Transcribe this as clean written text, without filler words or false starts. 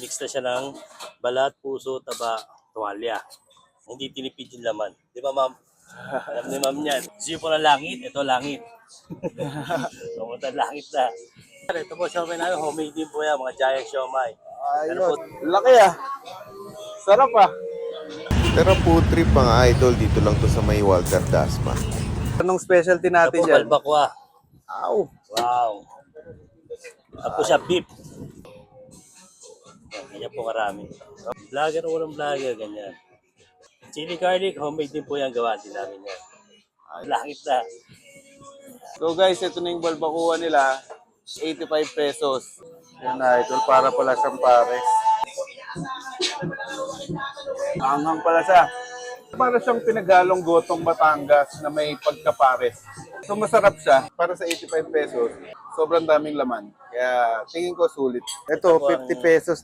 Mix na siya ng balat, puso, taba, tuwalya. Hindi tinipid yung laman. Di ba, ma'am? Alam ni ma'am yan. Gusto po ng langit, ito langit. Pumunta langit na. Ito po siomay namin, homemade din po yan, mga giant siomay. Ano po? Laki ah. Sarap ah. Pero food trip mga idol, dito lang to sa may Walter Dasma. Anong specialty Ito natin po, dyan? balbakwa. Aw. Wow. Tapos siya, beef. Ganyan po karami. Vlogger o walang vlogger, ganyan. Chili garlic, homemade din po yan, gawa din namin yan. Langit na. So guys, ito na yung balbakuha nila. 85 pesos. Yan na, ito para pala siyang pares. Anghang pala siya. Para siyang pinagalong gotong Batangas na may pagkapares. So masarap siya. Para sa 85 pesos, sobrang daming laman. Kaya tingin ko sulit. Ito, 50 pesos